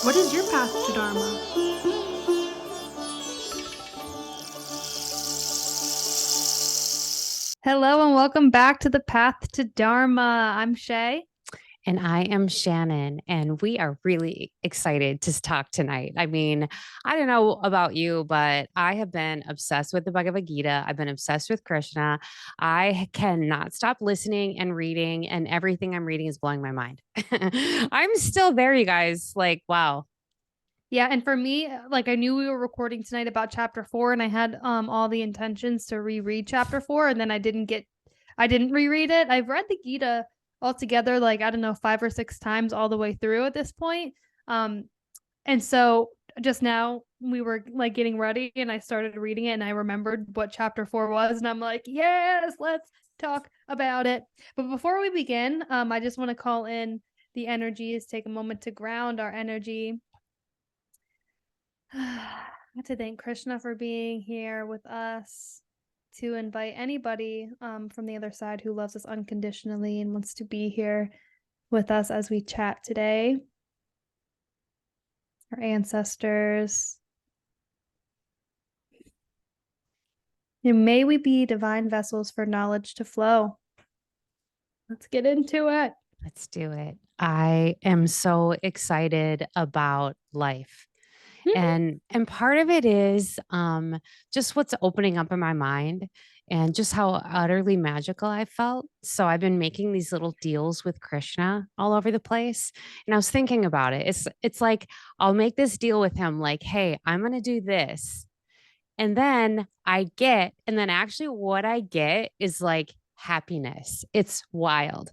What is your path to Dharma? Hello and welcome back to the Path to Dharma. I'm Shae. And I am Shannon, and we are really excited to talk tonight. I mean, I don't know about you, but I have been obsessed with the Bhagavad Gita. I've been obsessed with Krishna. I cannot stop listening and reading, and everything I'm reading is blowing my mind. I'm still there, you guys. Like, wow. Yeah, and for me, like I knew we were recording tonight about chapter 4 and I had all the intentions to reread chapter 4 and then I didn't reread it. I've read the Gita altogether like I don't know 5 or 6 times all the way through at this point. And so just now we were like getting ready and I started reading it and I remembered what chapter 4 was and I'm like, "Yes, let's talk about it." But before we begin, I just want to call in the energies, take a moment to ground our energy. To thank Krishna for being here with us, to invite anybody from the other side who loves us unconditionally and wants to be here with us as we chat today. Our ancestors. And may we be divine vessels for knowledge to flow. Let's get into it. Let's do it. I am so excited about life. And part of it is just what's opening up in my mind and just how utterly magical I felt. So I've been making these little deals with Krishna all over the place. And I was thinking about it. It's like I'll make this deal with him like, "Hey, I'm going to do this." And then and then actually what I get is like happiness. It's wild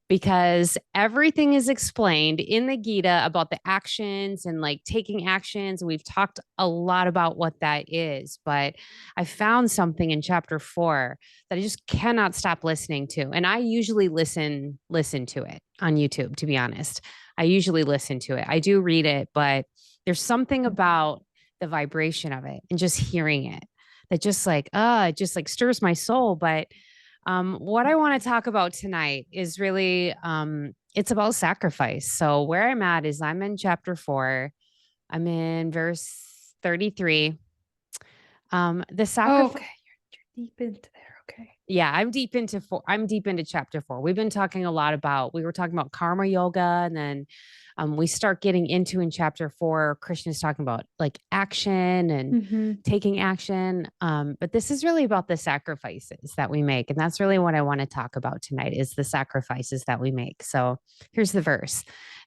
because everything is explained in the Gita about the actions and like taking actions. And we've talked a lot about what that is, but I found something in chapter 4 that I just cannot stop listening to. And I usually listen to it on YouTube, to be honest. I usually listen to it. I do read it, but there's something about the vibration of it and just hearing it that just like, it just like stirs my soul. But what I want to talk about tonight is really it's about sacrifice. So where I'm at is I'm in chapter 4. I'm in verse 33. The sacrifice. Okay, you're deep into there. Okay. Yeah, I'm deep into 4. I'm deep into chapter 4. We were talking about karma yoga, and then we start getting into in chapter 4, Krishna's talking about like action and taking action. But this is really about the sacrifices that we make. And that's really what I want to talk about tonight is the sacrifices that we make. So here's the verse.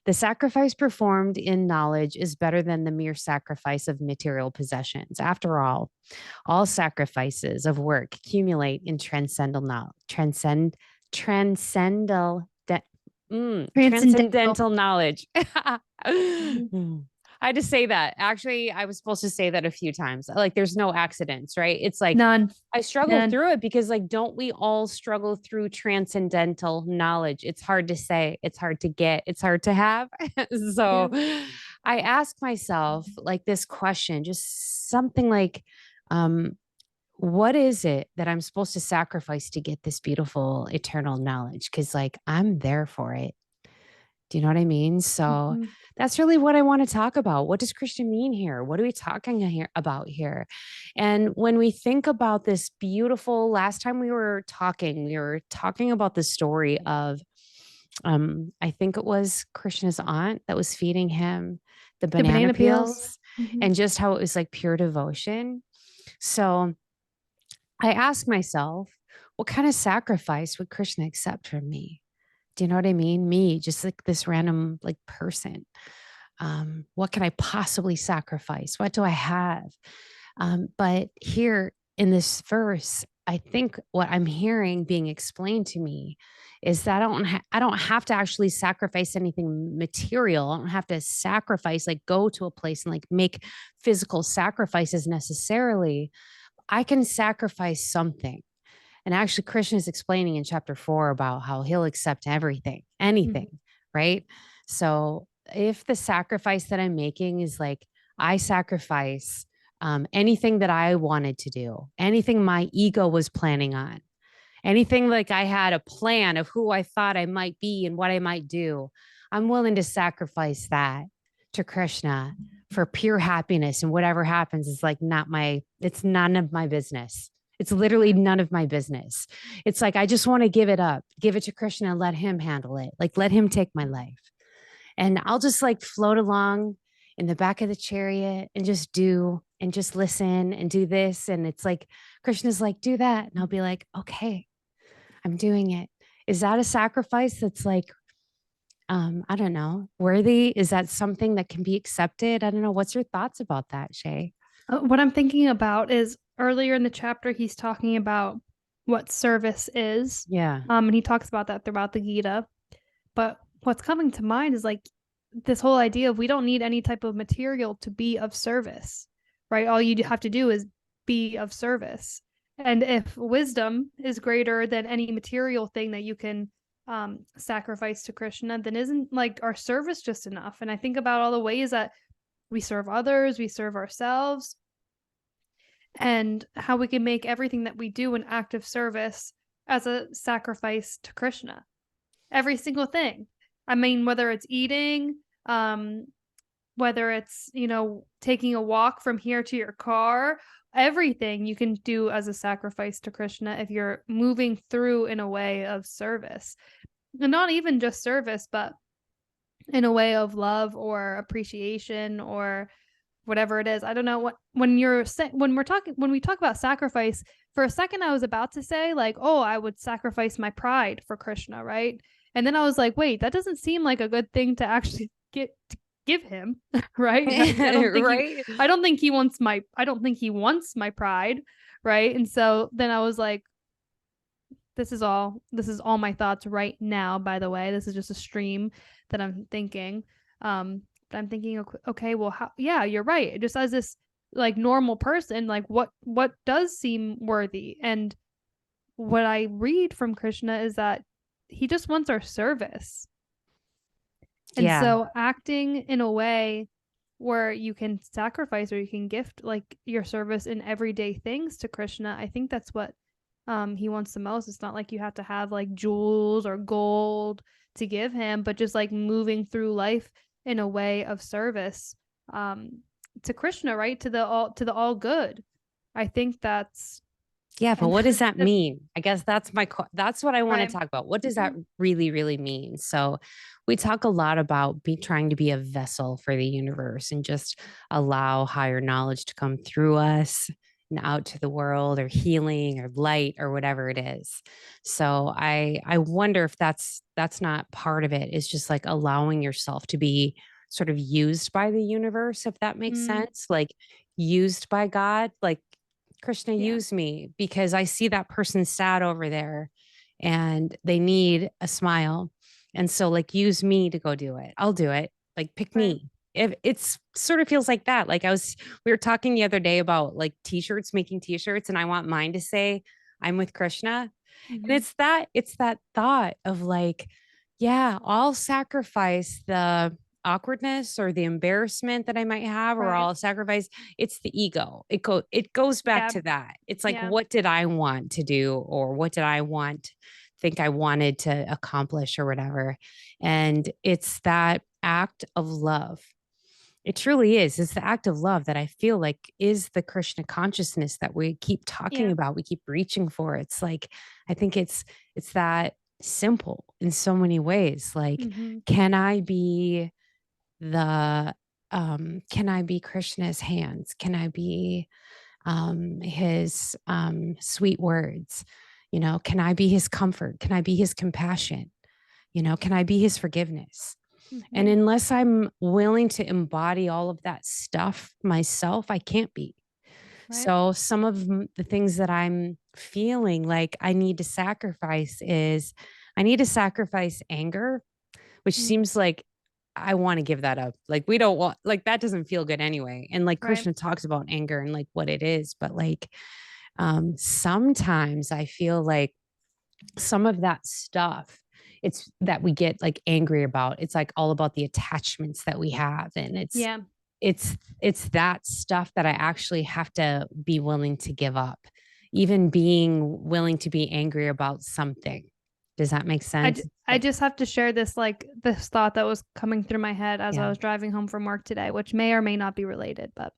The sacrifice performed in knowledge is better than the mere sacrifice of material possessions. After all sacrifices of work accumulate in transcendental knowledge. I had to say that. Actually, I was supposed to say that a few times. Like, there's no accidents, right? It's like None. I struggle through it because, like, don't we all struggle through transcendental knowledge? It's hard to say, it's hard to get, it's hard to have. So I ask myself, like, this question, just something like, what is it that I'm supposed to sacrifice to get this beautiful eternal knowledge? Because, like, I'm there for it. Do you know what I mean? So that's really what I want to talk about. What does Krishna mean here? What are we talking about here? And when we think about this beautiful, last time we were talking about the story of, I think it was Krishna's aunt that was feeding him the banana peels and just how it was like pure devotion. So I ask myself, what kind of sacrifice would Krishna accept from me? Do you know what I mean? Me, just like this random like person. What can I possibly sacrifice? What do I have? But here in this verse, I think what I'm hearing being explained to me is that I don't have to actually sacrifice anything material. I don't have to sacrifice, like go to a place and like make physical sacrifices necessarily. I can sacrifice something. And actually, Krishna is explaining in chapter 4 about how he'll accept everything, anything, right? So if the sacrifice that I'm making is like, I sacrifice anything that I wanted to do, anything my ego was planning on, anything like I had a plan of who I thought I might be and what I might do, I'm willing to sacrifice that to Krishna for pure happiness, and whatever happens is like it's none of my business. It's literally none of my business. It's like, I just want to give it up, give it to Krishna and let him handle it. Like, let him take my life. And I'll just like float along in the back of the chariot and just do and just listen and do this. And it's like, Krishna's like, do that. And I'll be like, okay, I'm doing it. Is that a sacrifice that's like, I don't know, worthy? Is that something that can be accepted? I don't know. What's your thoughts about that, Shae? What I'm thinking about is earlier in the chapter, he's talking about what service is. Yeah. And he talks about that throughout the Gita. But what's coming to mind is like this whole idea of we don't need any type of material to be of service, right? All you have to do is be of service. And if wisdom is greater than any material thing that you can sacrifice to Krishna, then isn't like our service just enough? And I think about all the ways that we serve others, we serve ourselves, and how we can make everything that we do an act of service as a sacrifice to Krishna. Every single thing. I mean, whether it's eating, whether it's, taking a walk from here to your car, everything you can do as a sacrifice to Krishna if you're moving through in a way of service. And not even just service, but in a way of love or appreciation or whatever it is. I don't know what when we talk about sacrifice, for a second I was about to say like, oh, I would sacrifice my pride for Krishna, right? And then I was like, wait, that doesn't seem like a good thing to actually give him, right? I don't think he wants my pride, right? And so then I was like, this is all my thoughts right now, by the way. This is just a stream that I'm thinking. But I'm thinking, okay, well, yeah, you're right. Just as this like normal person, like what does seem worthy? And what I read from Krishna is that he just wants our service. And so acting in a way where you can sacrifice or you can gift like your service in everyday things to Krishna, I think that's what he wants the most. It's not like you have to have like jewels or gold to give him, but just like moving through life in a way of service to Krishna, right? To the all good. I think that's but what does that mean? I guess that's what I want Right. to talk about. What does that really, really mean? So we talk a lot about trying to be a vessel for the universe and just allow higher knowledge to come through us and out to the world, or healing or light or whatever it is. So I wonder if that's not part of it. It's just like allowing yourself to be sort of used by the universe, if that makes sense, like used by God, like Krishna, use me because I see that person sad over there and they need a smile. And so like, use me to go do it. I'll do it. Like, pick me. If it's sort of feels like that. Like we were talking the other day about like t-shirts, making t-shirts, and I want mine to say, I'm with Krishna. And it's that thought of like, yeah, I'll sacrifice the awkwardness or the embarrassment that I might have, or I'll sacrifice. It's the ego. It goes back to that. It's like, what did I want to do, or what did I think I wanted to accomplish or whatever. And it's that act of love. It truly is. It's the act of love that I feel like is the Krishna consciousness that we keep talking about. We keep reaching for. It's like, I think it's that simple in so many ways. Like, can I be Krishna's hands? Can I be his sweet words? Can I be his comfort? Can I be his compassion? Can I be his forgiveness? And unless I'm willing to embody all of that stuff myself, I can't be. So some of the things that I'm feeling like I need to sacrifice is I need to sacrifice anger, which seems like I want to give that up. Like, we don't want, like, that doesn't feel good anyway. And like Krishna talks about anger and like what it is, but like sometimes I feel like some of that stuff, it's that we get like angry about. It's like all about the attachments that we have. And it's that stuff that I actually have to be willing to give up, even being willing to be angry about something. Does that make sense? I just have to share this this thought that was coming through my head as I Yeah. was driving home from work today, which may or may not be related, but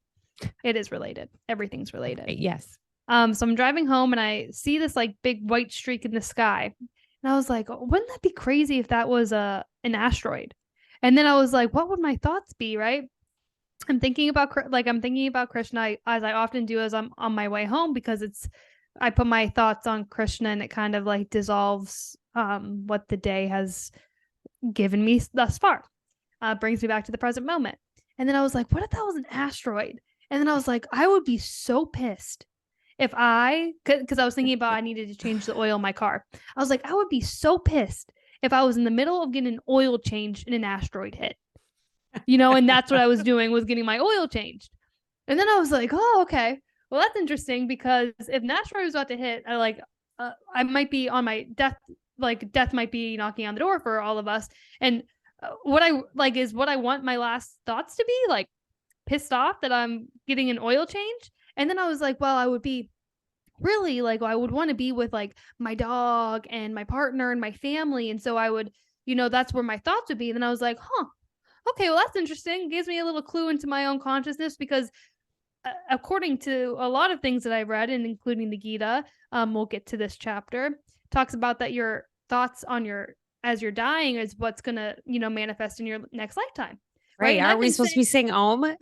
it is related. Everything's related. Yes. So I'm driving home and I see this like big white streak in the sky. And I was like, oh, wouldn't that be crazy if that was an asteroid? And then I was like, what would my thoughts be, right? I'm thinking about Krishna as I often do as I'm on my way home, because I put my thoughts on Krishna and it kind of like dissolves what the day has given me thus far. Brings me back to the present moment. And then I was like, what if that was an asteroid? And then I was like, I would be so pissed if because I was thinking about I needed to change the oil in my car. I was like, I would be so pissed if I was in the middle of getting an oil change and an asteroid hit. And that's what I was doing, was getting my oil changed. And then I was like, oh, okay. Well, that's interesting, because if an asteroid was about to hit, I might be on my death, like death might be knocking on the door for all of us. And what I like is what I want my last thoughts to be, like pissed off that I'm getting an oil change. And then I was like, well, I would be really like, I would want to be with like my dog and my partner and my family. And so I would, that's where my thoughts would be. And then I was like, huh, okay, well, that's interesting. It gives me a little clue into my own consciousness, because according to a lot of things that I've read, and including the Gita, we'll get to this chapter, talks about that your thoughts as you're dying is what's going to, manifest in your next lifetime. Right. Are we supposed to be saying Om?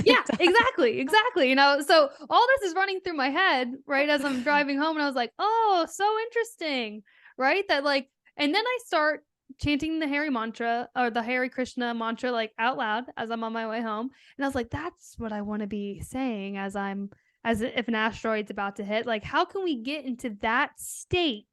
Yeah, exactly. So all this is running through my head, right, as I'm driving home. And I was like, oh, so interesting, right? That like, and then I start chanting the Hare mantra, or the Hare Krishna mantra, like out loud as I'm on my way home. And I was like, that's what I want to be saying as if an asteroid's about to hit. Like, how can we get into that state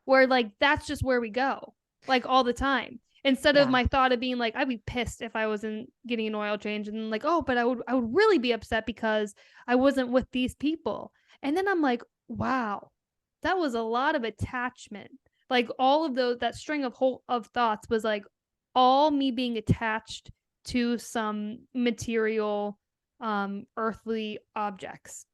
where like that's just where we go, like all the time? Instead of my thought of being like, I'd be pissed if I wasn't getting an oil change, and like, oh, but I would really be upset because I wasn't with these people. And then I'm like, wow, that was a lot of attachment. Like all of that string of thoughts was like all me being attached to some material, earthly objects.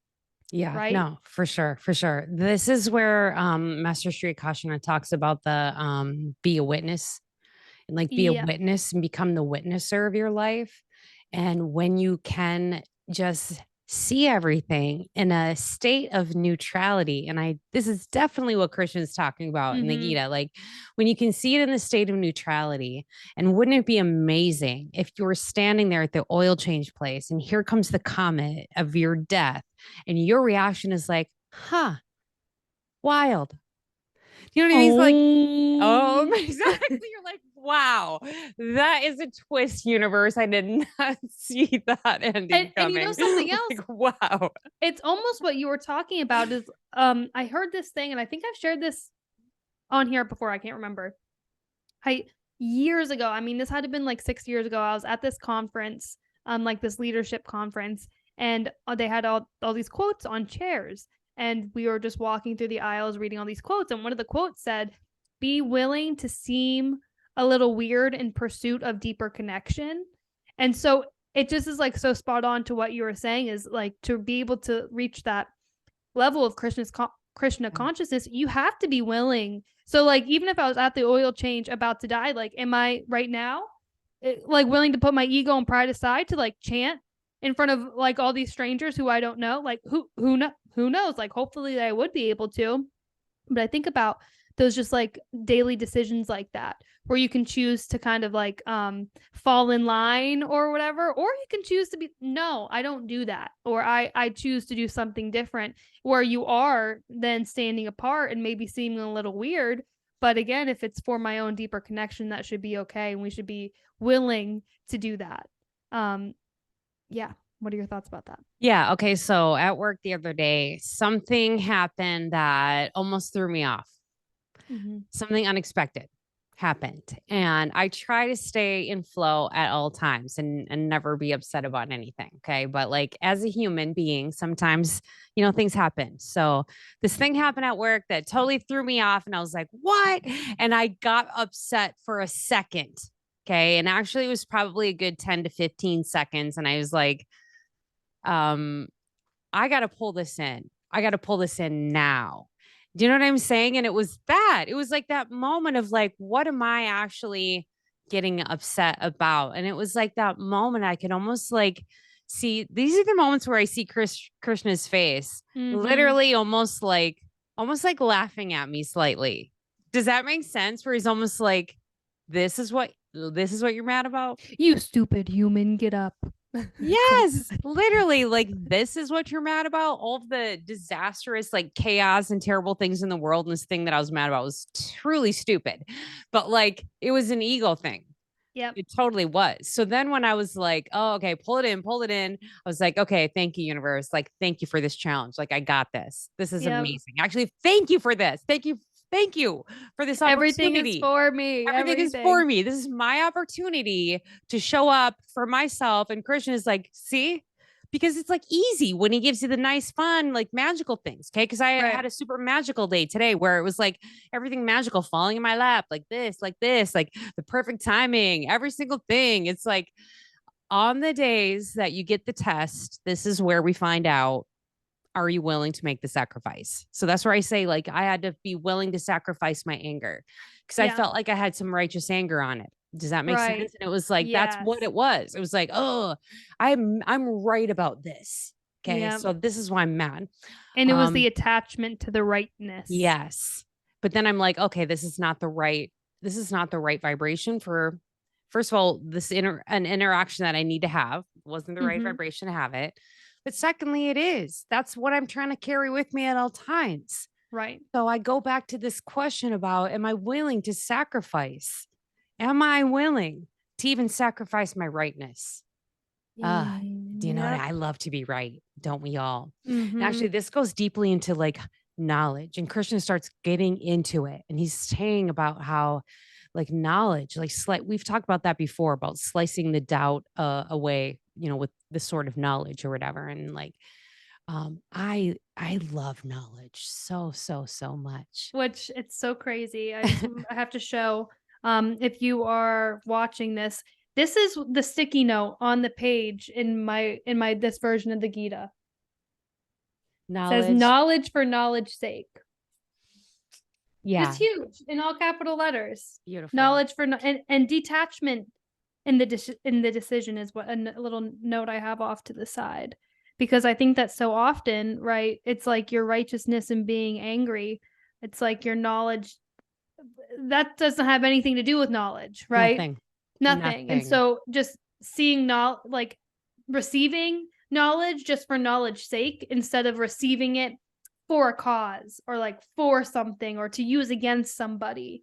Yeah, right? no, for sure, for sure. This is where Master Sri Akashana talks about the be a witness, and like be a Yeah. witness and become the witnesser of your life. And when you can just see everything in a state of neutrality, and this is definitely what Krishna's talking about in the Gita, like when you can see it in the state of neutrality. And wouldn't it be amazing if you were standing there at the oil change place and here comes the comet of your death, and your reaction is like, huh, wild. You know what I mean? It's like, oh, exactly. You're like, wow, that is a twist, universe. I did not see that ending coming. And something else? Like, wow. It's almost what you were talking about is, I heard this thing, and I think I've shared this on here before. I can't remember. Years ago, I mean, this had to have been like 6 years ago. I was at this conference, like this leadership conference, and they had all these quotes on chairs. And we were just walking through the aisles reading all these quotes. And one of the quotes said, be willing to seem a little weird in pursuit of deeper connection. And so it just is like so spot on to what you were saying, is like to be able to reach that level of Krishna consciousness, you have to be willing. So like, even if I was at the oil change about to die, like, am I right now like willing to put my ego and pride aside to like chant in front of like all these strangers who I don't know? Like who knows? Like, hopefully I would be able to. But I think about those just like daily decisions like that, where you can choose to kind of like fall in line or whatever, or you can choose to be, no, I don't do that, or I choose to do something different, where you are then standing apart and maybe seeming a little weird. But again, if it's for my own deeper connection, that should be okay, and we should be willing to do that. Yeah. What are your thoughts about that? Yeah. Okay. So at work the other day, something happened that almost threw me off. Something unexpected happened. And I try to stay in flow at all times and never be upset about anything. Okay. But like as a human being, sometimes, things happen. So this thing happened at work that totally threw me off. And I was like, what? And I got upset for a second. Okay. And actually, it was probably a good 10 to 15 seconds. And I was like, I got to pull this in. I got to pull this in now. Do you know what I'm saying? And it was like that moment of like, what am I actually getting upset about? And it was like that moment I could almost like see, these are the moments where I see Krishna's face, Mm-hmm. literally almost like laughing at me slightly. Does that make sense? Where he's almost like, this is what you're mad about? You stupid human, get up. Yes, literally, like this is what you're mad about. All of the disastrous, like chaos and terrible things in the world. And this thing that I was mad about was truly stupid, but like it was an ego thing. Yep. It totally was. So then when I was like, oh, okay, pull it in, I was like, okay, thank you, universe. Like, thank you for this challenge. Like, I got this. This is Yep. amazing. Actually, thank you for this. Thank you for this Everything is opportunity. for me. Everything is for me. This is my opportunity to show up for myself. And Christian is like, see, because it's like easy when he gives you the nice, fun, like magical things. Okay. Cause I Right. had a super magical day today where it was like everything magical falling in my lap, like this, like the perfect timing, every single thing. It's like on the days that you get the test, this is where we find out, are you willing to make the sacrifice? So that's where I say, like, I had to be willing to sacrifice my anger because I Yeah. felt like I had some righteous anger on it. Does that make sense? Right. And it was like, that's what Yes. it was. It was like, oh, I'm right about this. Okay. Yep. So this is why I'm mad. And it was the Um, attachment to the rightness. yes. But then I'm like, okay, this is not the right vibration for, first of all, an interaction that I need to have. It wasn't the right Mm-hmm. vibration to have it. But secondly, it is. That's what I'm trying to carry with me at all times. Right. So I go back to this question about, am I willing to sacrifice? Am I willing to even sacrifice my rightness? Do you know what? Yep. I love to be right. Don't we all? And Mm-hmm. actually, this goes deeply into like knowledge. And Krishna starts getting into it. And he's saying about how like knowledge, like we've talked about that before about slicing the doubt away, with the sort of knowledge or whatever. And like, I love knowledge so much. Which it's so crazy. I have to show if you are watching this. This is the sticky note on the page in my this version of the Gita. It says Knowledge. knowledge for knowledge sake. Just Yeah. huge in all capital letters. Beautiful. Knowledge for and detachment in the decision is what a little note I have off to the side, because I think that so often, right, it's like your righteousness and being angry, it's like your knowledge that doesn't have anything to do with knowledge, right? Nothing. Nothing. And Nothing. so just seeing like receiving knowledge just for knowledge sake instead of receiving it for a cause or like for something or to use against somebody,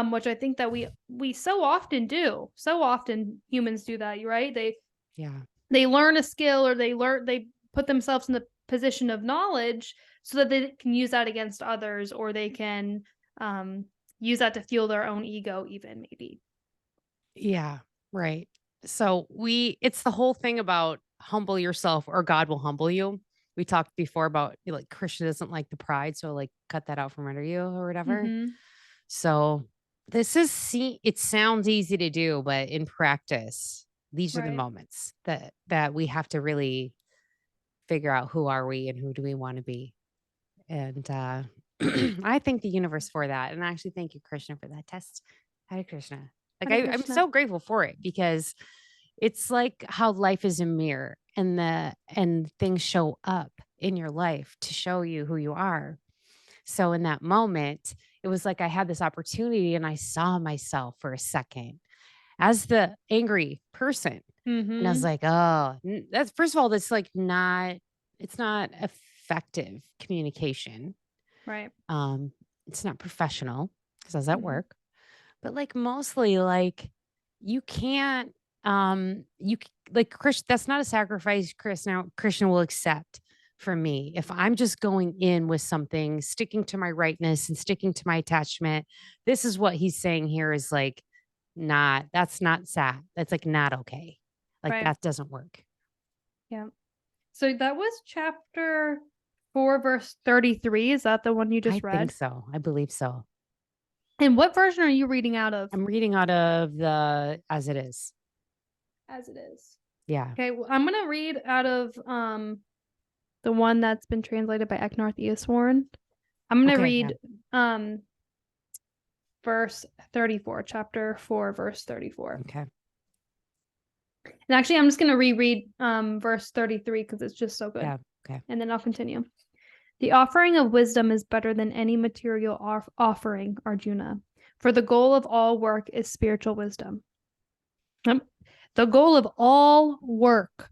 which I think that we so often do. So often humans do that, right? Yeah. They learn a skill or they put themselves in the position of knowledge so that they can use that against others, or they can use that to fuel their own ego even, maybe. Yeah. Right. So it's the whole thing about humble yourself or God will humble you. We talked before about like Krishna doesn't like the pride. So like cut that out from under you or whatever. Mm-hmm. So it sounds easy to do, but in practice, these are the Right. moments that we have to really figure out who are we and who do we want to be. And I thank the universe for that. And I actually thank you, Krishna, for that test. Hare Krishna. Like Hare I'm Krishna. so grateful for it because it's like how life is a mirror and things show up in your life to show you who you are. So in that moment, it was like I had this opportunity and I saw myself for a second as the angry person. And I was Mm-hmm. like, oh, that's first of all, it's not effective communication. Right. It's not professional because I was at Mm-hmm. work, but like mostly like you can't, like Chris, that's not a sacrifice Krishna will accept from me. If I'm just going in with something, sticking to my rightness and sticking to my attachment, this is what he's saying here is like, that's not sad. That's like not okay. Like Right. that doesn't work. Yeah. So that was chapter 4, verse 33. Is that the one you I just think read? so. I believe so. And what version are you reading out of? I'm reading out of the as it is. As it is. Yeah. Okay, well, I'm gonna read out of the one that's been translated by Eknarth Easwaran. I'm going to Okay, yeah. read verse 34, chapter 4, verse 34. Okay. And actually, I'm just going to reread verse 33 because it's just so good. Yeah. Okay. And then I'll continue. The offering of wisdom is better than any material offering, Arjuna, for the goal of all work is spiritual wisdom. The goal of all work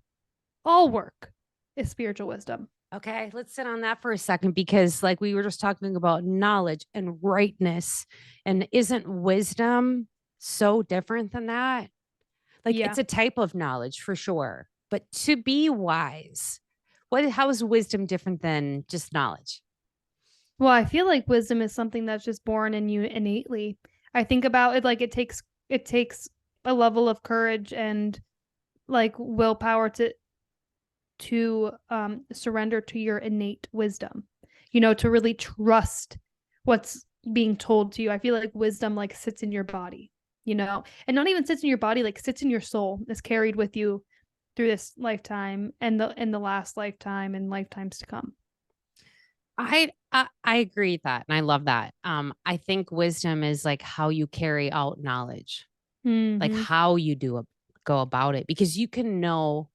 is spiritual wisdom. Okay, let's sit on that for a second because, like, we were just talking about knowledge and rightness, and isn't wisdom so different than that? Like, Yeah. it's a type of knowledge for sure, but to be wise, how is wisdom different than just knowledge? Well, I feel like wisdom is something that's just born in you innately. I think about it like it takes a level of courage and like willpower to surrender to your innate wisdom. To really trust what's being told to you. I feel like wisdom like sits in your body, and not even sits in your body, like sits in your soul, is carried with you through this lifetime and the last lifetime and lifetimes to come. I agree with that, and I love that. I think wisdom is like how you carry out knowledge, like Mm-hmm. how you go about it, because you can know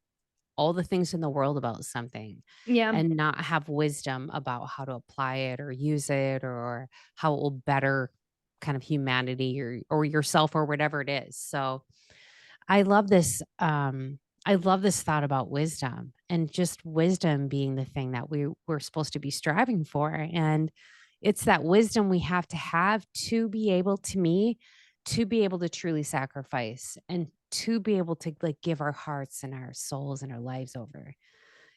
all the things in the world about something Yeah. and not have wisdom about how to apply it or use it or how it will better kind of humanity or yourself or whatever it is. So I love this. I love this thought about wisdom and just wisdom being the thing that we're supposed to be striving for. And it's that wisdom we have to be able to be able to truly sacrifice and to be able to like give our hearts and our souls and our lives over. You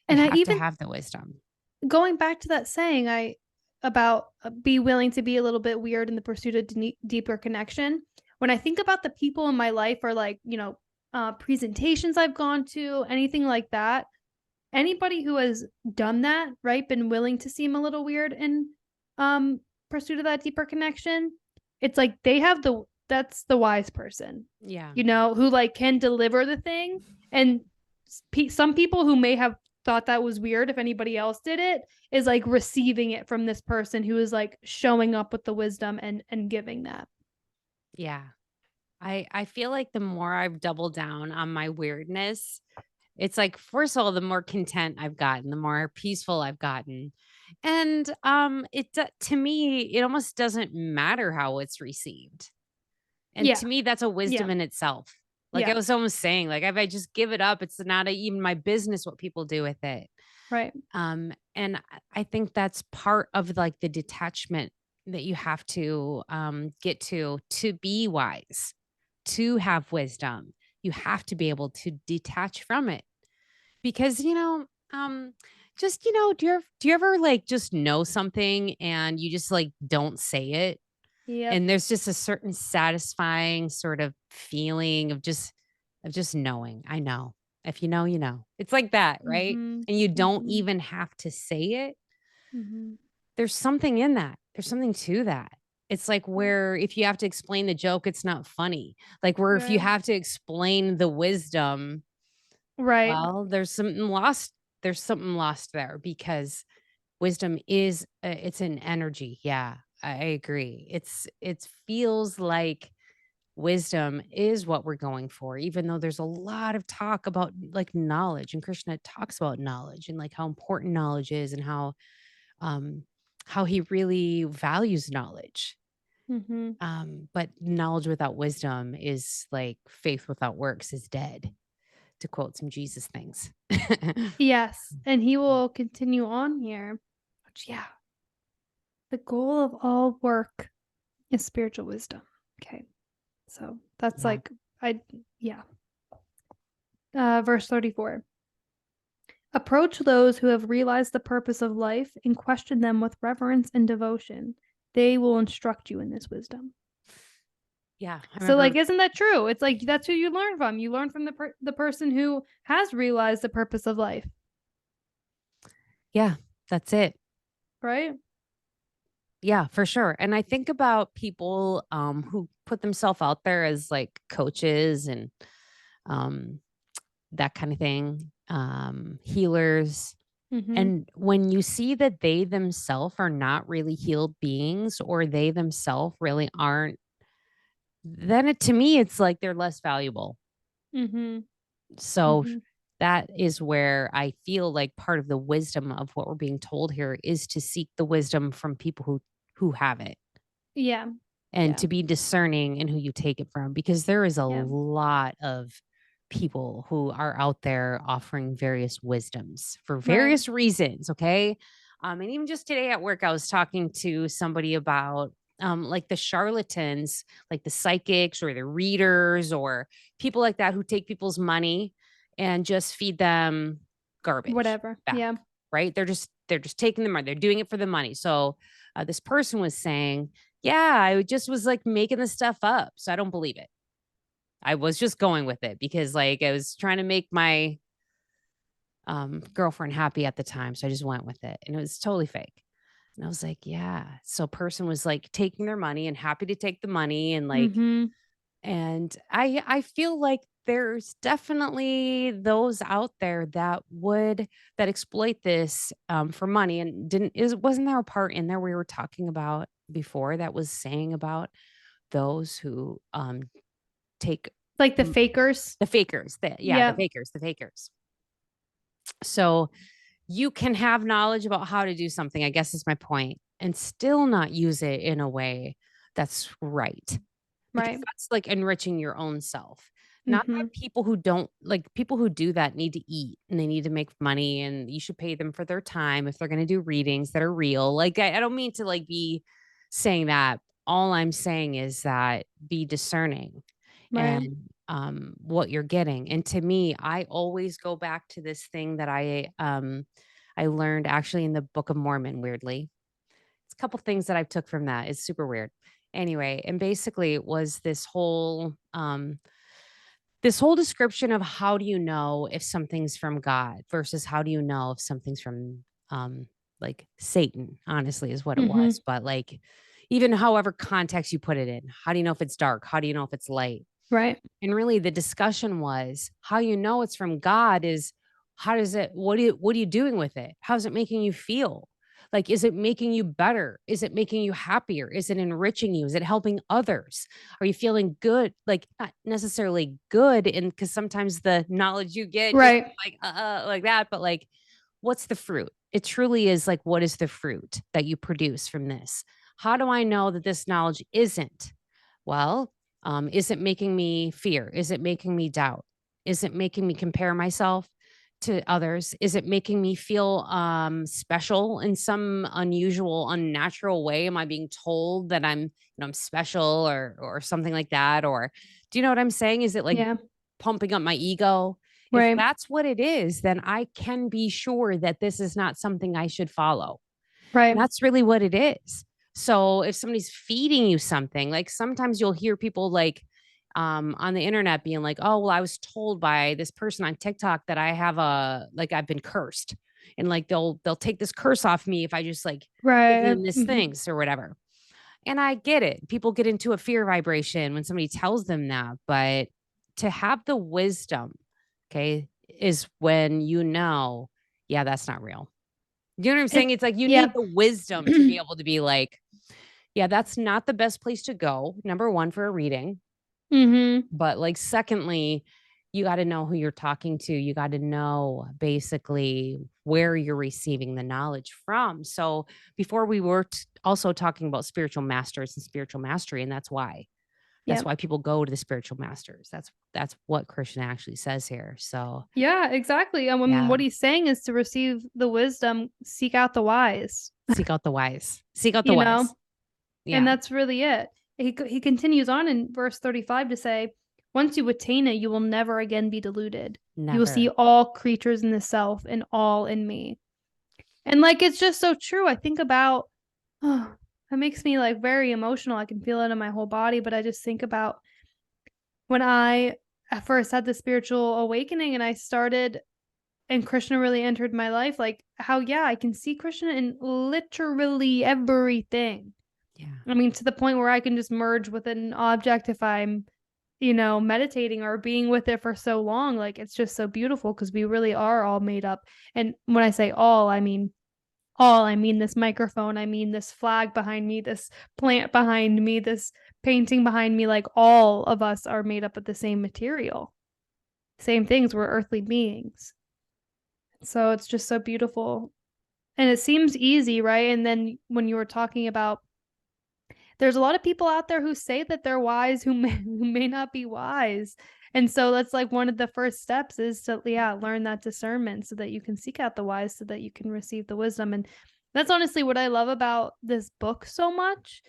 And I have to even have the wisdom. going back to that saying I about be willing to be a little bit weird in the pursuit of deeper connection. When I think about the people in my life or like, presentations I've gone to, anything like that, anybody who has done that, right, been willing to seem a little weird in um pursuit of that deeper connection, it's like that's the wise person, Yeah. who like can deliver the thing. And some people who may have thought that was weird if anybody else did it is like receiving it from this person who is like showing up with the wisdom and giving that. Yeah. I feel like the more I've doubled down on my weirdness, it's like, first of all, the more content I've gotten, the more peaceful I've gotten. And to me, it almost doesn't matter how it's received. And Yeah. to me, that's a Yeah. wisdom in itself. Like I Yeah. was almost saying, like if I just give it up, it's not even my business what people do with it. Right. And I think that's part of like the detachment that you have to get to be wise, to have wisdom. You have to be able to detach from it because just do you ever like just know something and you just like don't say it, Yep. and there's just a certain satisfying sort of feeling of just knowing. I know. If you know, you know. It's like that, right? Mm-hmm. And you don't Mm-hmm. even have to say it. Mm-hmm. There's something in that. There's something to that. It's like where if you have to explain the joke, it's not funny. Like where if you Right. have to explain the wisdom, Right. well, there's something lost. There's something lost there because wisdom is it's an energy. Yeah, I agree. It feels like wisdom is what we're going for, even though there's a lot of talk about like knowledge, and Krishna talks about knowledge and like how important knowledge is and um how he really values knowledge. Mm-hmm. But knowledge without wisdom is like faith without works is dead, to quote some Jesus things. Yes. And he will continue on here. Which, yeah. The goal of all work is spiritual wisdom. Okay. So that's Yeah. like, yeah. Verse 34. Approach those who have realized the purpose of life and question them with reverence and devotion. They will instruct you in this wisdom. Yeah. I So, like, remember. isn't that true? It's like that's who you learn from. You learn from the person who has realized the purpose of life, Yeah, that's it. right? Yeah, for sure. And I think about people who put themselves out there as like coaches and, um, that kind of thing, healers. And when you see that they themselves are not really healed beings, or they themselves really aren't, then to me, it's like they're less valuable. Mm-hmm. So Mm-hmm. that is where I feel like part of the wisdom of what we're being told here is to seek the wisdom from people who have it, Yeah. and Yeah. to be discerning in who you take it from, because there is a Yeah. lot of people who are out there offering various wisdoms for Right. various reasons. Okay. And even just today at work, I was talking to somebody about like the charlatans, like the psychics or the readers or people like that who take people's money and just feed them garbage Whatever. back. Yeah. Right. They're just taking the money. They're doing it for the money. So this person was saying, yeah, I just was like making this stuff up. So I don't believe it. I was just going with it because like I was trying to make my girlfriend happy at the time. So I just went with it and it was totally fake. And I was like, yeah. So person was like taking their money and happy to take the money and like, Mm-hmm. and I feel like there's definitely those out there that exploit this for money. And wasn't there a part in there we were talking about before that was saying about those who take Like the m- fakers. the fakers, the Yeah. fakers. So you can have knowledge about how to do something, I guess is my point, and still not use it in a way that's right. Because Right. that's like enriching your own self. Not that Mm-hmm. people who do that need to eat and they need to make money and you should pay them for their time if they're going to do readings that are real. Like, I don't mean to like be saying that. All I'm saying is that be discerning Right. and what you're getting. And to me, I always go back to this thing that I learned actually in the Book of Mormon, weirdly. It's a couple things that I took from that. It's super weird. Anyway, and basically it was this whole description of how do you know if something's from God versus how do you know if something's from like Satan, honestly, is what it Mm-hmm. was. But like even however context you put it in, how do you know if it's dark? How do you know if it's light? Right. And really the discussion was how you know it's from God is how does it what are you doing with it? How's it making you feel? Like, is it making you better? Is it making you happier? Is it enriching you? Is it helping others? Are you feeling good? Like not necessarily good. And because sometimes the knowledge you get just Right. like that, but like, what's the fruit? It truly is like, what is the fruit that you produce from this? How do I know that this knowledge isn't? Well, is it making me fear? Is it making me doubt? Is it making me compare myself to others? Is it making me feel special in some unusual, unnatural way? Am I being told that I'm special or something like that? Or do you know what I'm saying? Is it like Yeah. pumping up my ego? If Right. that's what it is, then I can be sure that this is not something I should follow. Right. That's really what it is. So if somebody's feeding you something, like sometimes you'll hear people like on the internet being like, "Oh, well, I was told by this person on TikTok that I have I've been cursed." And like they'll take this curse off me if I just like give Right. them this Mm-hmm. things or whatever. And I get it. People get into a fear vibration when somebody tells them that, but to have the wisdom, okay, is when you know, yeah, that's not real. You know what I'm And saying? It's like you yeah. need the wisdom to be able to be like, yeah, that's not the best place to go. Number one, for a reading. Mm-hmm. But like, secondly, you got to know who you're talking to. You got to know basically where you're receiving the knowledge from. So before we were also talking about spiritual masters and spiritual mastery, and that's why. Yeah. That's why people go to the spiritual masters. That's what Krishna actually says here. So Yeah, exactly. I mean, yeah, what he's saying is to receive the wisdom, seek out the wise, seek out the wise. Seek out the you know? wise. And Yeah, that's really it. He continues on in verse 35 to say, once you attain it, you will never again be deluded. You will see never. all creatures in the self and all in me. And like, it's just so true. I think about, oh, it makes me like very emotional. I can feel it in my whole body, but I just think about when I at first had the spiritual awakening and I started and Krishna really entered my life, like how, yeah, I can see Krishna in literally everything. Yeah. I mean, to the point where I can just merge with an object if I'm meditating or being with it for so long. Like, it's just so beautiful because we really are all made up. And when I say all, I mean all. I mean this microphone, I mean this flag behind me, this plant behind me, this painting behind me. Like, all of us are made up of the same material, same things. We're earthly beings. So it's just so beautiful. And it seems easy, right? And then when you were talking about, there's a lot of people out there who say that they're wise who may not be wise. And so that's like one of the first steps is to, learn that discernment so that you can seek out the wise, so that you can receive the wisdom. And that's honestly what I love about this book so much,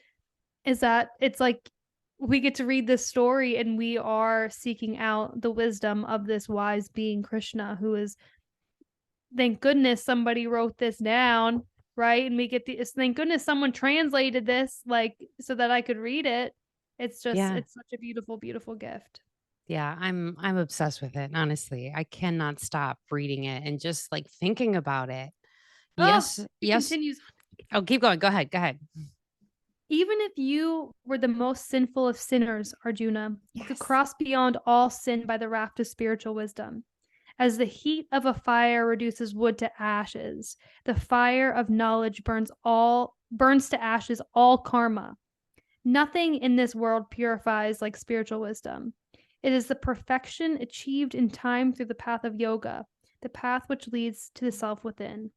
is that it's like we get to read this story and we are seeking out the wisdom of this wise being, Krishna, who is, thank goodness somebody wrote this down, right? And we get thank goodness someone translated this, like, so that I could read it. It's just, it's such a beautiful, beautiful gift. Yeah, I'm obsessed with it. Honestly, I cannot stop reading it and just like thinking about it. Yes, He yes. continues. Oh, keep going. Go ahead. Go ahead. Even if you were the most sinful of sinners, Arjuna, you could Yes. cross beyond all sin by the raft of spiritual wisdom. As the heat of a fire reduces wood to ashes, the fire of knowledge burns to ashes all karma. Nothing in this world purifies like spiritual wisdom. It is the perfection achieved in time through the path of yoga, the path which leads to the self within.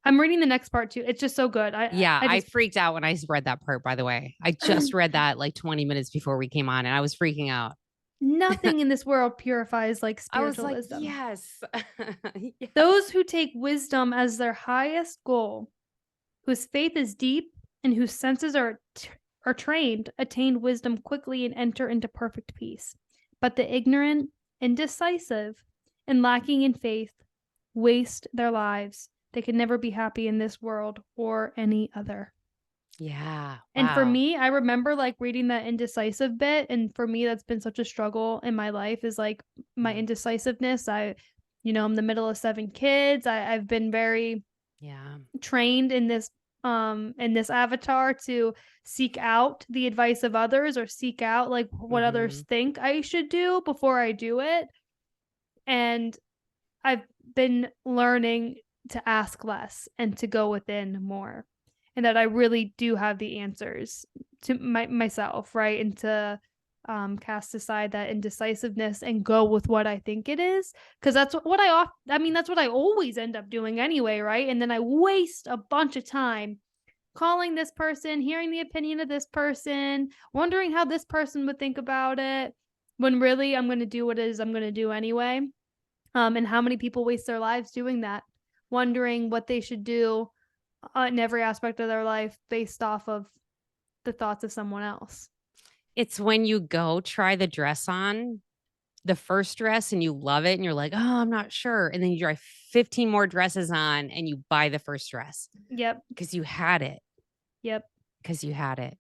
I'm reading the next part too. It's just so good. I freaked out when I read that part, by the way. I just read that like 20 minutes before we came on and I was freaking out. Nothing in this world purifies like spiritual wisdom. Yes. Yes. Those who take wisdom as their highest goal, whose faith is deep and whose senses are trained, attain wisdom quickly and enter into perfect peace. But the ignorant, indecisive, and lacking in faith waste their lives. They can never be happy in this world or any other. Yeah. And for Wow. me, I remember like reading that indecisive bit. And for me, that's been such a struggle in my life, is like my indecisiveness. I'm the middle of 7 kids. I've been very trained in this avatar to seek out the advice of others, or seek out like what others think I should do before I do it. And I've been learning to ask less and to go within more, and that I really do have the answers to myself, right? And to cast aside that indecisiveness and go with what I think it is, because that's what that's what I always end up doing anyway, right? And then I waste a bunch of time calling this person, hearing the opinion of this person, wondering how this person would think about it, when really I'm going to do what it is I'm going to do anyway. And how many people waste their lives doing that, wondering what they should do in every aspect of their life based off of the thoughts of someone else. It's when you go try the dress on, the first dress, and you love it and you're like, oh, I'm not sure. And then you try 15 more dresses on and you buy the first dress. Yep. Because you had it. Yep. Because you had it.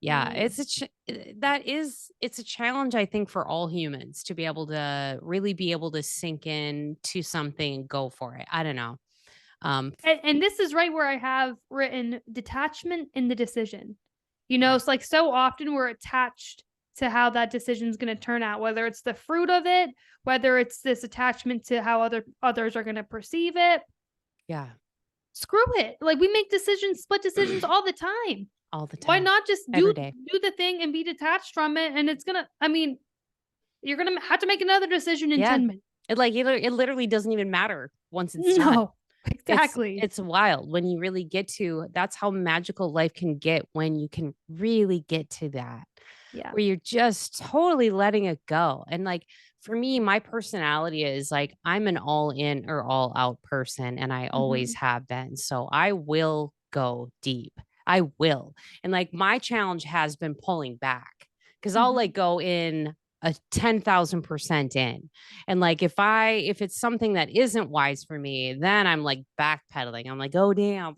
Yeah, it's a challenge, I think, for all humans to be able to really be able to sink in to something and go for it. I don't know. And this is right where I have written detachment in the decision. It's like so often we're attached to how that decision is going to turn out, whether it's the fruit of it, whether it's this attachment to how others are going to perceive it. Yeah. Screw it. Like, we make split decisions all the time. All the time. Why not just do the thing and be detached from it? And it's gonna, you're gonna have to make another decision in 10 minutes. It literally doesn't even matter once it's done. Exactly. It's wild when you really get to, that's how magical life can get, when you can really get to that. Yeah. Where you're just totally letting it go. And like, for me, my personality is like, I'm an all in or all out person, and I always have been. So I will go deep. I will. And like, my challenge has been pulling back, because I'll like go in a 10,000% in. And like, if it's something that isn't wise for me, then I'm like backpedaling. I'm like, oh, damn,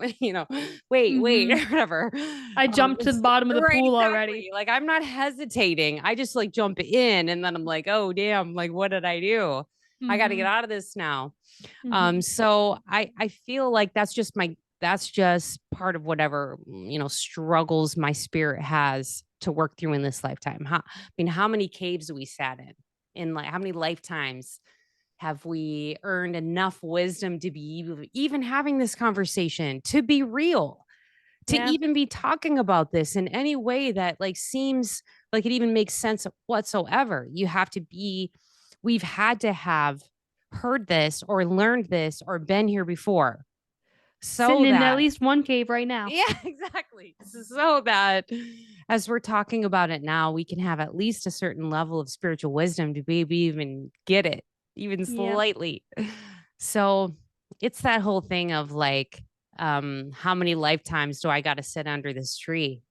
wait, whatever. I jumped to the bottom of the pool already. Like, I'm not hesitating. I just like jump in, and then I'm like, oh, damn, like, what did I do? I got to get out of this now. So I feel like that's just part of whatever, struggles my spirit has to work through in this lifetime. How many caves we sat in like how many lifetimes have we earned enough wisdom to be even having this conversation, to be real, to Yeah. even be talking about this in any way that like seems like it even makes sense whatsoever? We've had to have heard this or learned this or been here before, Sitting so in at that least one cave right now. yeah, exactly. So that as we're talking about it now, we can have at least a certain level of spiritual wisdom to maybe even get it, even Yeah. slightly. So it's that whole thing of like, how many lifetimes do I got to sit under this tree?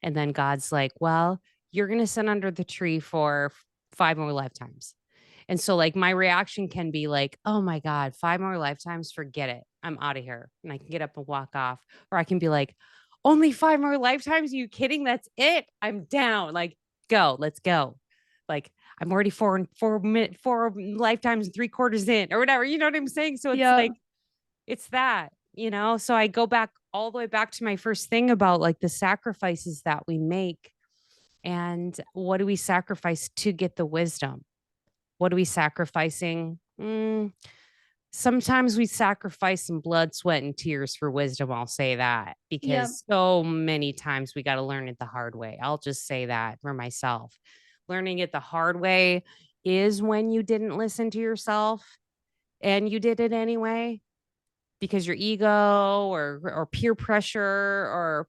And then God's like, well, you're going to sit under the tree for 5 more lifetimes. And so, like, my reaction can be like, oh my God, 5 more lifetimes, forget it. I'm out of here. And I can get up and walk off. Or I can be like, only 5 more lifetimes? Are you kidding? That's it. I'm down. Like, go, let's go. Like, I'm already four lifetimes and 3/4 in or whatever. You know what I'm saying? So it's Yeah. like, it's that, So I go back all the way back to my first thing about like the sacrifices that we make. And what do we sacrifice to get the wisdom? What are we sacrificing? Sometimes we sacrifice some blood, sweat, and tears for wisdom. I'll say that Yeah. because so many times we got to learn it the hard way. I'll just say that for myself. Learning it the hard way is when you didn't listen to yourself and you did it anyway because your ego or peer pressure or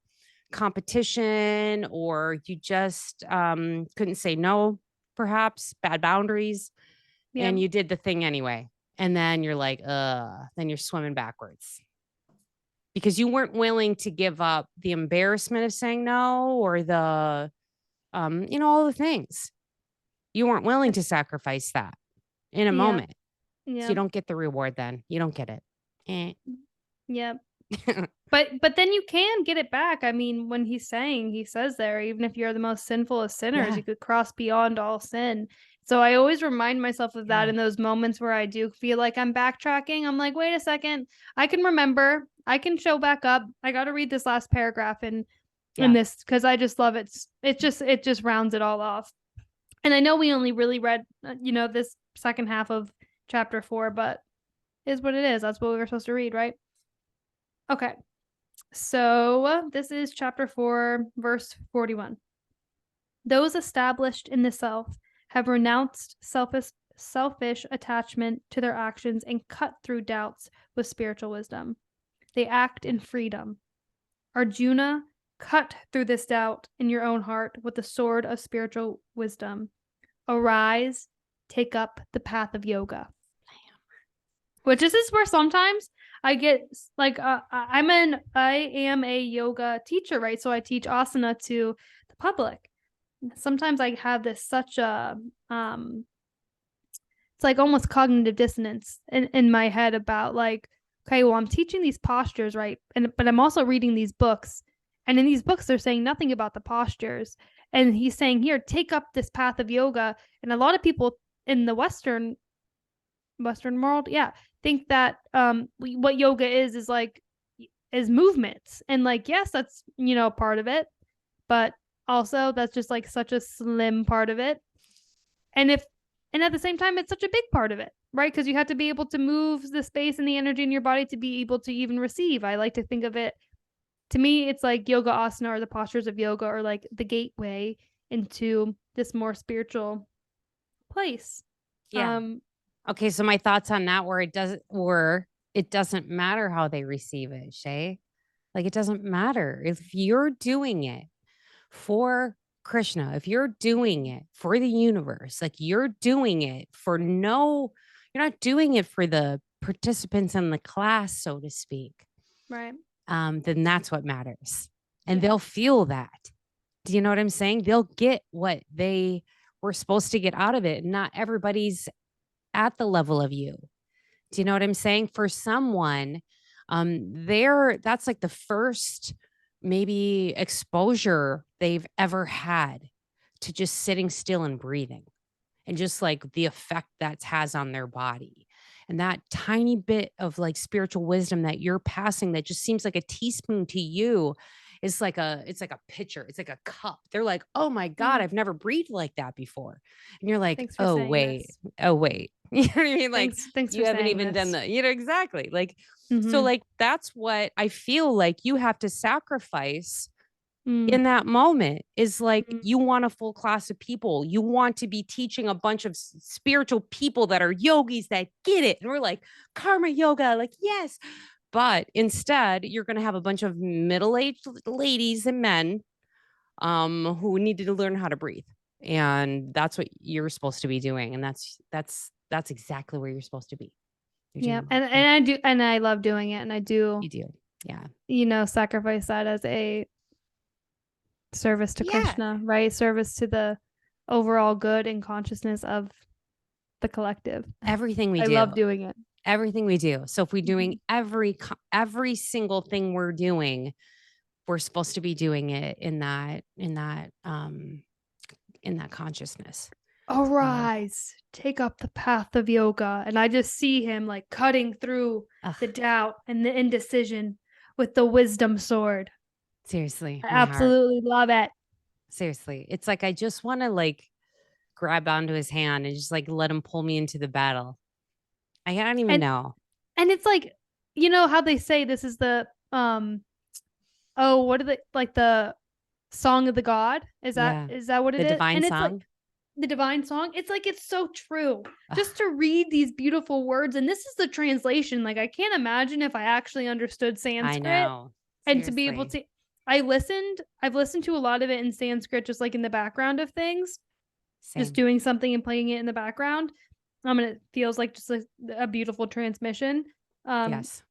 competition, or you just couldn't say no, perhaps bad boundaries, Yeah. and you did the thing anyway. And then you're like, then you're swimming backwards because you weren't willing to give up the embarrassment of saying no or all the things. You weren't willing to sacrifice that in a Yeah. moment. So Yeah. you don't get the reward then. You don't get it. Yeah. But then you can get it back. I mean, when he says there, even if you're the most sinful of sinners, Yeah. you could cross beyond all sin. So I always remind myself of that Yeah. in those moments where I do feel like I'm backtracking. I'm like, wait a second, I can remember, I can show back up. I got to read this last paragraph in Yeah. this because I just love it. It just rounds it all off. And I know we only really read, this second half of chapter 4, but is what it is. That's what we were supposed to read, right? Okay. So this is chapter 4, verse 41. Those established in the self have renounced selfish attachment to their actions and cut through doubts with spiritual wisdom. They act in freedom. Arjuna, cut through this doubt in your own heart with the sword of spiritual wisdom. Arise, take up the path of yoga. Which this is where sometimes I get like I am a yoga teacher, right? So I teach asana to the public. Sometimes I have this such a it's like almost cognitive dissonance in my head about like, okay, well, I'm teaching these postures, right? But I'm also reading these books. And in these books, they're saying nothing about the postures. And he's saying, here, take up this path of yoga. And a lot of people in the Western world, yeah, think that what yoga is like is movements. And like, yes, that's part of it, but also that's just like such a slim part of it. And at the same time, it's such a big part of it, right? Because you have to be able to move the space and the energy in your body to be able to even receive. I like to think of it, to me, it's like yoga asana or the postures of yoga or like the gateway into this more spiritual place. Yeah. Okay. So my thoughts on that it doesn't matter how they receive it, Shae. Like it doesn't matter if you're doing it for Krishna, if you're doing it for the universe, like you're doing it you're not doing it for the participants in the class, so to speak. Right. Then that's what matters. And Yeah. they'll feel that. Do you know what I'm saying? They'll get what they were supposed to get out of it. Not everybody's at the level of you. Do you know what I'm saying? For someone, that's like the first maybe exposure they've ever had to just sitting still and breathing and just like the effect that has on their body. And that tiny bit of like spiritual wisdom that you're passing that just seems like a teaspoon to you it's like a pitcher. It's like a cup. They're like, oh my God, I've never breathed like that before. And you're like, Thanks for oh, saying wait. this. Oh, wait. You know what I mean? Like Thanks you for haven't saying even done this. that. Exactly. Like, so Mhm. like, that's what I feel like you have to sacrifice Mm. in that moment is like, Mm. you want a full class of people. You want to be teaching a bunch of spiritual people that are yogis that get it. And we're like, karma yoga, like, yes. But instead, you're going to have a bunch of middle-aged ladies and men who needed to learn how to breathe. And that's what you're supposed to be doing. And that's exactly where you're supposed to be. Yeah. And I do, and I love doing it. And I do, You do. Yeah. Sacrifice that as a service to Yeah. Krishna, right? Service to the overall good and consciousness of the collective. Everything we I do. love doing it. Everything we do. So if we're doing every single thing we're doing, we're supposed to be doing it in that consciousness. Arise, take up the path of yoga. And I just see him like cutting through the doubt and the indecision with the wisdom sword. Seriously, I my heart. absolutely love it. Seriously. It's like I just want to like grab onto his hand and just like let him pull me into the battle. I don't even know. And it's like, how they say this is the what are they, like, the song of the god? Is that what it The is? divine And it's song. like the divine song. It's like, it's so true. Just to read these beautiful words, and this is the translation. Like, I can't imagine if I actually understood Sanskrit. I know. And to be able to, I've listened to a lot of it in Sanskrit, just like in the background of things. Same. Just doing something and playing it in the background. And it feels like just a beautiful transmission. Yes.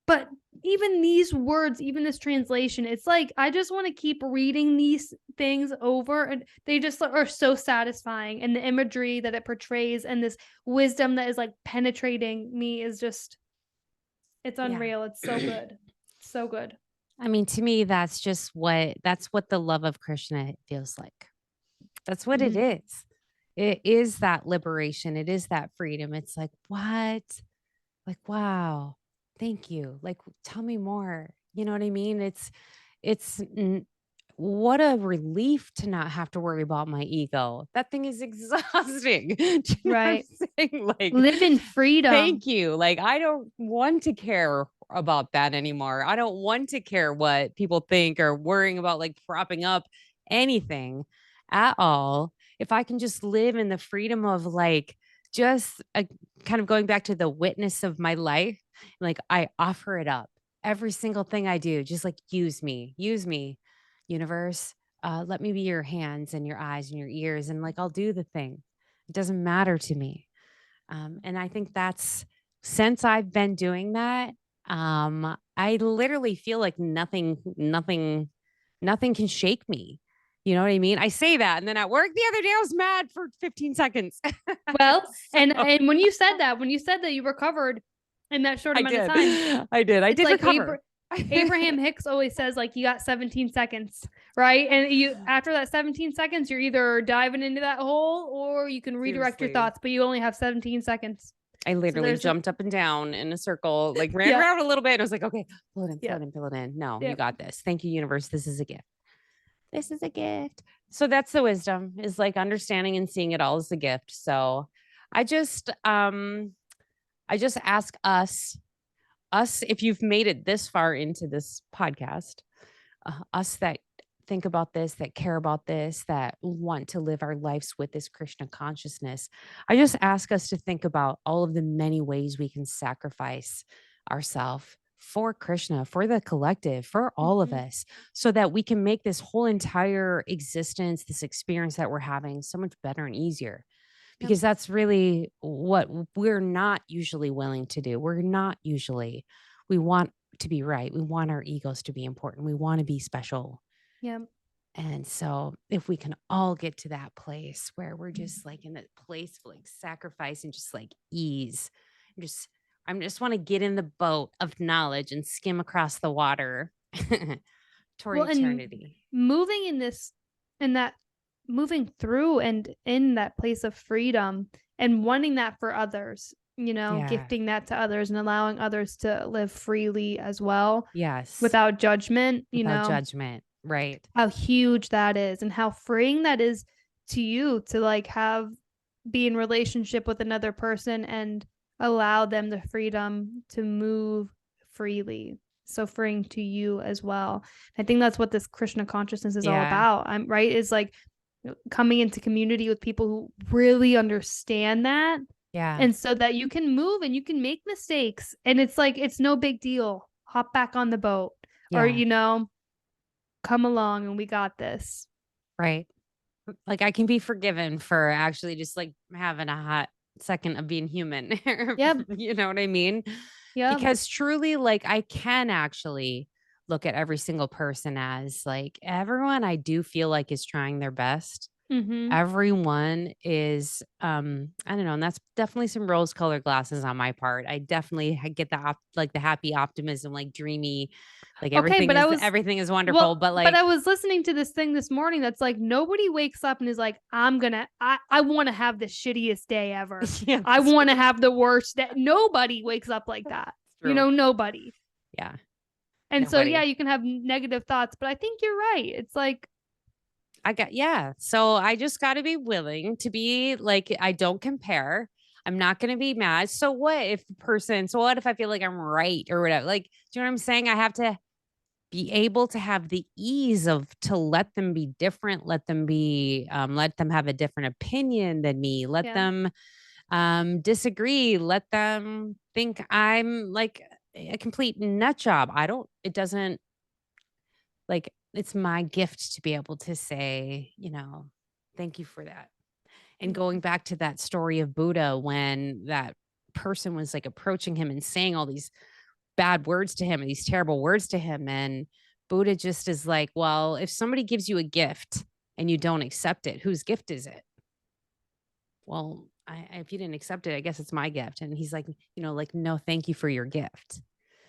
But even these words, even this translation, it's like, I just want to keep reading these things over, and they just are so satisfying. And the imagery that it portrays and this wisdom that is like penetrating me is just, it's unreal. It's so good. So good. I mean, to me, that's what the love of Krishna feels like. That's what it is. It is that liberation. It is that freedom. It's like, what? Like, wow. Thank you. Like, tell me more. You know what I mean? It's what a relief to not have to worry about my ego. That thing is exhausting. Right. Like, live in freedom. Thank you. Like, I don't want to care about that anymore. I don't want to care what people think or worrying about like propping up anything at all. If I can just live in the freedom of like, just kind of going back to the witness of my life, like I offer it up. Every single thing I do, just like use me, universe. Let me be your hands and your eyes and your ears, and like I'll do the thing. It doesn't matter to me. And I think that's, since I've been doing that, I literally feel like nothing can shake me. You know what I mean? I say that. And then at work the other day, I was mad for 15 seconds. Well, and when you said that you recovered in that short amount of time. I did Like recover. Abraham Hicks always says, like, you got 17 seconds, right? And you, after that 17 seconds, you're either diving into that hole or you can redirect your thoughts, but you only have 17 seconds. I literally jumped up and down in a circle, like ran around a little bit. And I was like, okay, fill it in. No, you got this. Thank you, universe. This is a gift. This is a gift. So that's the wisdom, is like understanding and seeing it all as a gift. So I just ask us, if you've made it this far into this podcast, us that think about this, that care about this, that want to live our lives with this Krishna consciousness, I just ask us to think about all of the many ways we can sacrifice ourselves for Krishna, for the collective, for all of us, so that we can make this whole entire existence, this experience that we're having, so much better and easier. Because that's really what we're not usually willing to do. We want to be right. We want our egos to be important. We want to be special. Yeah. And so if we can all get to that place where we're just like in that place of like sacrifice and just like ease, I just want to get in the boat of knowledge and skim across the water toward eternity. Moving through and in that place of freedom and wanting that for others Yeah. gifting that to others and allowing others to live freely as well Yes. without judgment, Without judgment. Right. how huge that is and how freeing that is to you to like be in relationship with another person and allow them the freedom to move freely. So freeing to you as well. I think that's what this Krishna consciousness is all Yeah. about. I'm right, is like coming into community with people who really understand that. Yeah. And so that you can move and you can make mistakes. And it's like, it's no big deal. Hop back on the boat or, Yeah. come along and we got this. Right. Like I can be forgiven for actually just like having a hot second of being human. Yep. You know what I mean? Yep. Because truly, like I can actually look at every single person as like everyone I do feel like is trying their best. Mm-hmm. Everyone is, I don't know, and that's definitely some rose-colored glasses on my part. I definitely get like the happy optimism, like dreamy, like Okay, but everything is wonderful, but I like was listening to this thing this morning that's like nobody wakes up and is like, I want to have the shittiest day ever. yeah, I that's want to true. have the worst day. Nobody wakes up like that. It's true. Nobody. Yeah, And so, yeah, nobody. you can have negative thoughts, but I think you're right. It's like, Yeah. So I just got to be willing to be like, I don't compare. I'm not going to be mad. So what if I feel like I'm right or whatever? Like, do you know what I'm saying? I have to be able to have the ease of to let them be different, let them have a different opinion than me, let yeah, them disagree, let them think I'm like a complete nut job. It doesn't like it's my gift to be able to say, thank you for that. And going back to that story of Buddha when that person was like approaching him and saying all these bad words to him and these terrible words to him. And Buddha just is like, well, if somebody gives you a gift and you don't accept it, whose gift is it? Well, if you didn't accept it, I guess it's my gift. And he's like, like, no, thank you for your gift.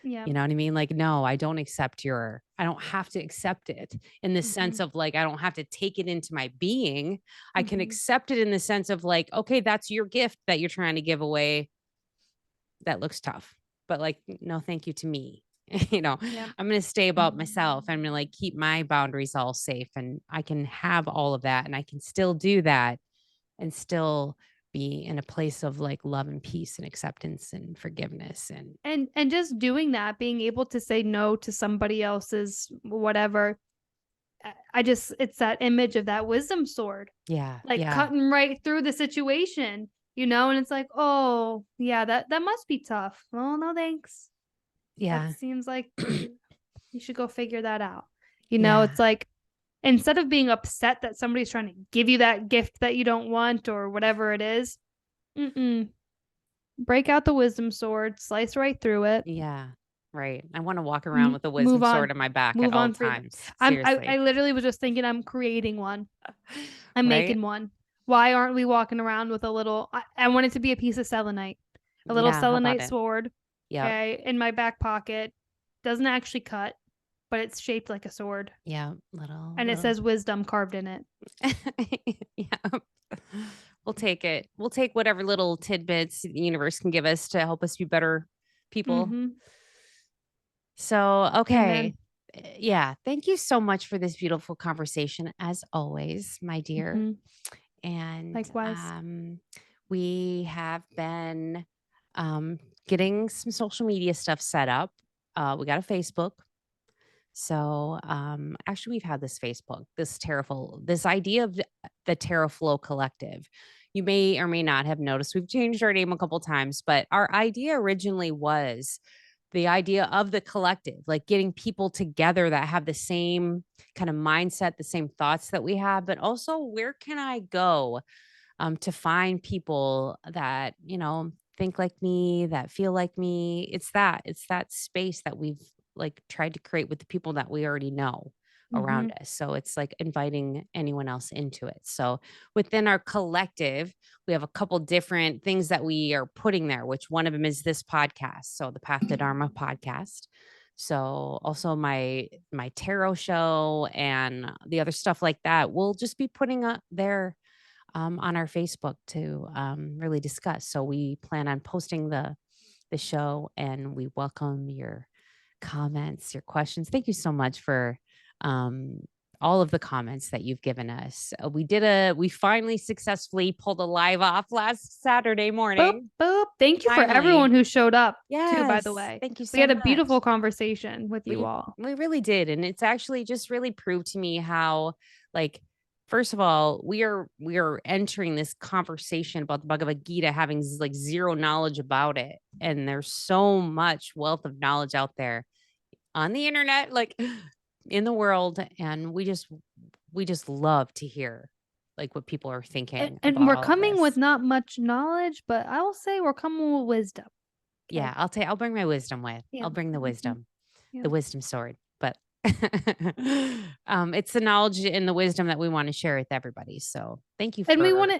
yeah. You know what I mean? Like, no, I don't have to accept it in the Mm-hmm. sense of like, I don't have to take it into my being. I can Mm-hmm. accept it in the sense of like, okay, that's your gift that you're trying to give away. That looks tough, but like, no, thank you to me. Yeah. I'm going to stay about myself. I'm going to like keep my boundaries all safe and I can have all of that and I can still do that and still be in a place of like love and peace and acceptance and forgiveness And just doing that, being able to say no to somebody else's whatever. It's that image of that wisdom sword, yeah, like yeah, cutting right through the situation, and it's like, oh yeah, that must be tough. Well, no thanks. That yeah, seems like you should go figure that out. yeah, It's like instead of being upset that somebody's trying to give you that gift that you don't want or whatever it is, break out the wisdom sword, slice right through it, yeah. Right. I want to walk around with a move wisdom on, sword in my back at move all on freely. times. I Seriously. literally was just thinking I'm creating one. I'm Right? making one. Why aren't we walking around with a little? I want it to be a piece of selenite, a little Yeah. How about selenite it? sword. Yep. Okay, in my back pocket. Doesn't actually cut, but it's shaped like a sword, Yeah. Little, and it little. says wisdom carved in it. Yeah. We'll take it. We'll take whatever little tidbits the universe can give us to help us be better people. Mm-hmm. So, Amen. okay. Yeah. Thank you so much for this beautiful conversation, as always, my dear. Mm-hmm. And Likewise. we have been um, getting some social media stuff set up. We got a Facebook. So actually, we've had this idea of the Terra Flow Collective. You may or may not have noticed we've changed our name a couple times, but our idea originally was the idea of the collective, like getting people together that have the same kind of mindset, the same thoughts that we have, but also where can I go to find people that, think like me, that feel like me. It's that space that we've like tried to create with the people that we already know Mm-hmm. around us. So it's like inviting anyone else into it. So within our collective, we have a couple different things that we are putting there, which one of them is this podcast. So the Path to Dharma podcast. So also my tarot show and the other stuff like that. We'll just be putting up there on our Facebook to really discuss. So we plan on posting the show, and we welcome your comments, your questions. Thank you so much for all of the comments that you've given us. We finally successfully pulled a live off last Saturday Boop, morning. boop. Thank you for Finally. everyone who showed up too, by the Yes. way. Thank you so We had a much. beautiful conversation with you all. We really did. And it's actually just really proved to me how, like, first of all, we are entering this conversation about the Bhagavad Gita, having like zero knowledge about it. And there's so much wealth of knowledge out there on the internet, like in the world. And we just love to hear like what people are thinking. And about we're all of coming with this. not much knowledge, but I will say we're coming with wisdom. Okay? Yeah, I'll bring my wisdom with. Yeah. I'll bring the Mhm. wisdom. Yeah. The wisdom sword. But it's the knowledge and the wisdom that we want to share with everybody. So thank you. And we want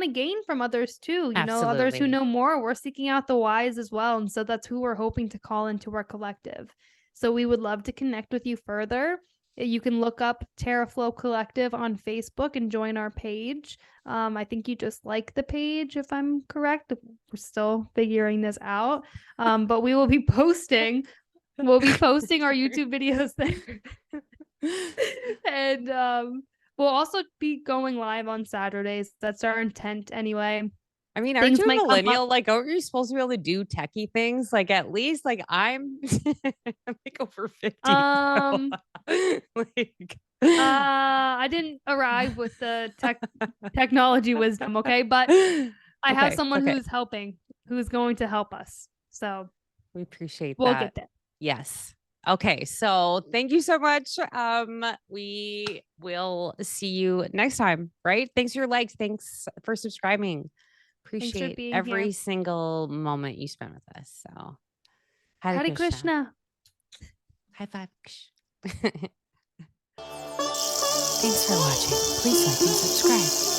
to gain from others too. You know, others who Absolutely. know more. We're seeking out the wise as well. And so that's who we're hoping to call into our collective. So we would love to connect with you further. You can look up TerraFlow Collective on Facebook and join our page. I think you just like the page, if I'm correct. We're still figuring this out. But we will be posting our YouTube videos there. And we'll also be going live on Saturdays. That's our intent anyway. I mean, aren't Things you a might come millennial? up. Like, aren't you supposed to be able to do techie things? Like, at least, like, I'm like over 50. Um, like, I didn't arrive with the technology wisdom, okay? But I have someone who's helping, who's going to help us. So we appreciate we'll that. get there. Yes. Okay. So thank you so much. We will see you next time, right? Thanks for your likes. Thanks for subscribing. Appreciate being every here. single moment you spent with us. So Hare Krishna. High five. Thanks for watching. Please like and subscribe.